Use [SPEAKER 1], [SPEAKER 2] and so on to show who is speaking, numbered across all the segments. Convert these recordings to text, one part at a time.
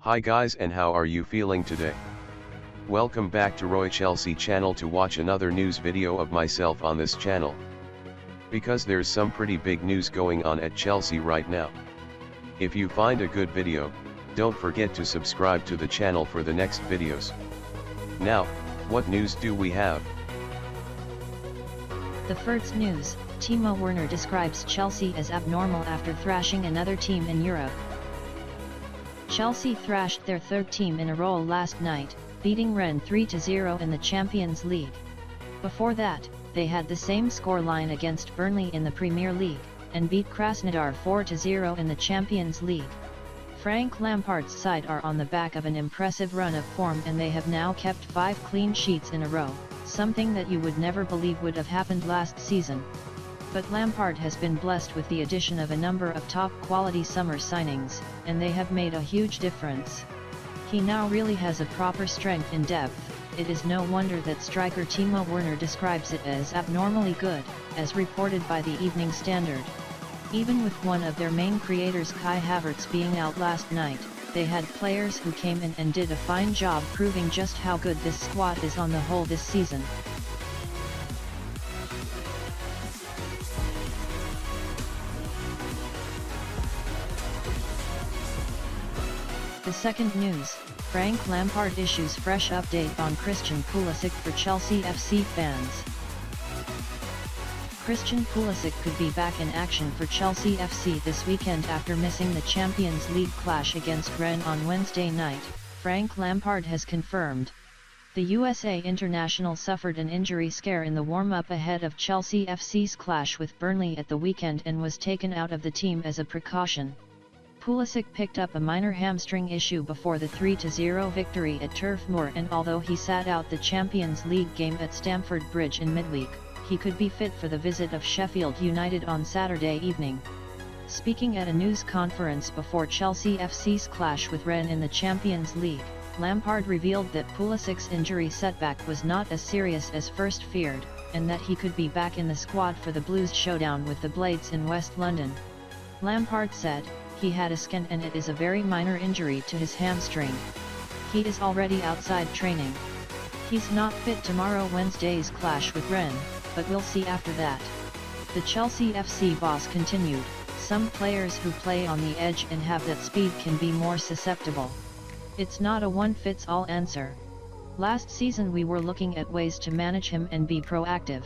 [SPEAKER 1] Hi guys, and how are you feeling today? Welcome back to Roy Chelsea channel to watch another news video of myself on this channel. Because there's some pretty big news going on at Chelsea right now. If you find a good video, don't forget to subscribe to the channel for the next videos. Now, what news do we have?
[SPEAKER 2] The first news, Timo Werner describes Chelsea as abnormal after thrashing another team in Europe. Chelsea thrashed their third team in a row last night, beating Rennes 3-0 in the Champions League. Before that, they had the same scoreline against Burnley in the Premier League, and beat Krasnodar 4-0 in the Champions League. Frank Lampard's side are on the back of an impressive run of form, and they have now kept 5 clean sheets in a row, something that you would never believe would have happened last season. But Lampard has been blessed with the addition of a number of top-quality summer signings, and they have made a huge difference. He now really has a proper strength in depth. It is no wonder that striker Timo Werner describes it as abnormally good, as reported by the Evening Standard. Even with one of their main creators, Kai Havertz, being out last night, they had players who came in and did a fine job, proving just how good this squad is on the whole this season. The second news, Frank Lampard issues fresh update on Christian Pulisic for Chelsea FC fans. Christian Pulisic could be back in action for Chelsea FC this weekend after missing the Champions League clash against Rennes on Wednesday night, Frank Lampard has confirmed. The USA international suffered an injury scare in the warm-up ahead of Chelsea FC's clash with Burnley at the weekend and was taken out of the team as a precaution. Pulisic picked up a minor hamstring issue before the 3-0 victory at Turf Moor, and although he sat out the Champions League game at Stamford Bridge in midweek, he could be fit for the visit of Sheffield United on Saturday evening. Speaking at a news conference before Chelsea FC's clash with Rennes in the Champions League, Lampard revealed that Pulisic's injury setback was not as serious as first feared, and that he could be back in the squad for the Blues showdown with the Blades in West London. Lampard said, "He had a scan and it is a very minor injury to his hamstring. He is already outside training. He's not fit tomorrow Wednesday's clash with Rennes, but we'll see after that." The Chelsea FC boss continued, "Some players who play on the edge and have that speed can be more susceptible. It's not a one-fits-all answer. Last season we were looking at ways to manage him and be proactive.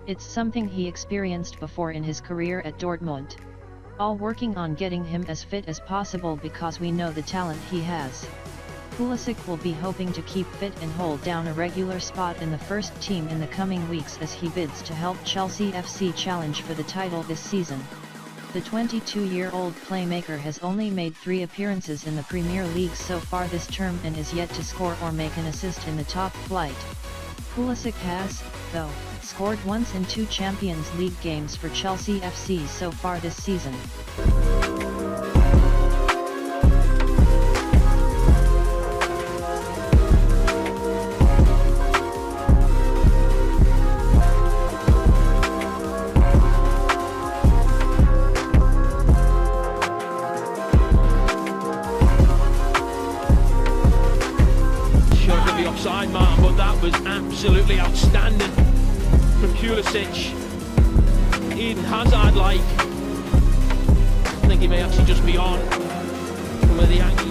[SPEAKER 2] It's something he experienced before in his career at Dortmund. All working on getting him as fit as possible because we know the talent he has." Pulisic will be hoping to keep fit and hold down a regular spot in the first team in the coming weeks as he bids to help Chelsea FC challenge for the title this season. The 22-year-old playmaker has only made 3 appearances in the Premier League so far this term and is yet to score or make an assist in the top flight. Pulisic has, though, scored once in 2 Champions League games for Chelsea FC so far this season.
[SPEAKER 3] Offside, Martin, but that was absolutely outstanding from Pulisic. Eden Hazard-like. I think he may actually just be on from where the angle.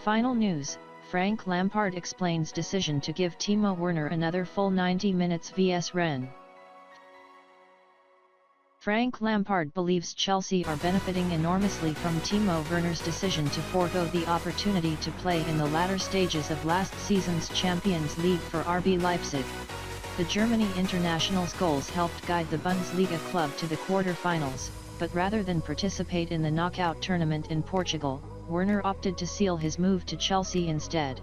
[SPEAKER 2] Final news, Frank Lampard explains decision to give Timo Werner another full 90 minutes vs Rennes. Frank Lampard believes Chelsea are benefiting enormously from Timo Werner's decision to forego the opportunity to play in the latter stages of last season's Champions League for RB Leipzig. The Germany international's goals helped guide the Bundesliga club to the quarter-finals, but rather than participate in the knockout tournament in Portugal, Werner opted to seal his move to Chelsea instead.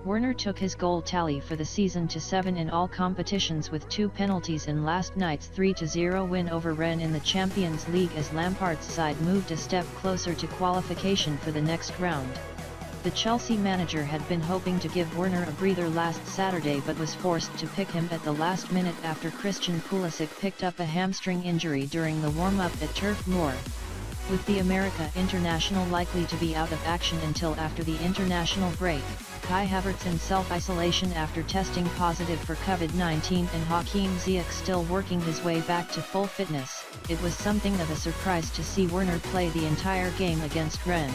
[SPEAKER 2] Werner took his goal tally for the season to 7 in all competitions with 2 penalties in last night's 3-0 win over Rennes in the Champions League as Lampard's side moved a step closer to qualification for the next round. The Chelsea manager had been hoping to give Werner a breather last Saturday but was forced to pick him at the last minute after Christian Pulisic picked up a hamstring injury during the warm-up at Turf Moor. With the America international likely to be out of action until after the international break, Kai Havertz in self-isolation after testing positive for COVID-19 and Hakim Ziyech still working his way back to full fitness, it was something of a surprise to see Werner play the entire game against Rennes.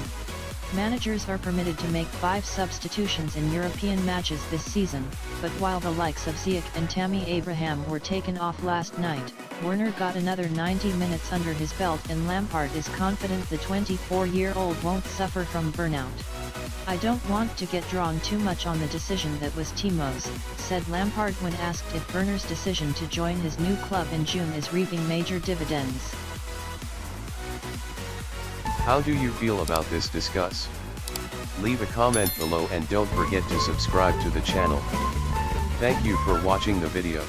[SPEAKER 2] Managers are permitted to make 5 substitutions in European matches this season, but while the likes of Ziyech and Tammy Abraham were taken off last night, Werner got another 90 minutes under his belt and Lampard is confident the 24-year-old won't suffer from burnout. "I don't want to get drawn too much on the decision that was Timo's," said Lampard when asked if Werner's decision to join his new club in June is reaping major dividends.
[SPEAKER 1] How do you feel about this? Discuss. Leave a comment below and don't forget to subscribe to the channel. Thank you for watching the video.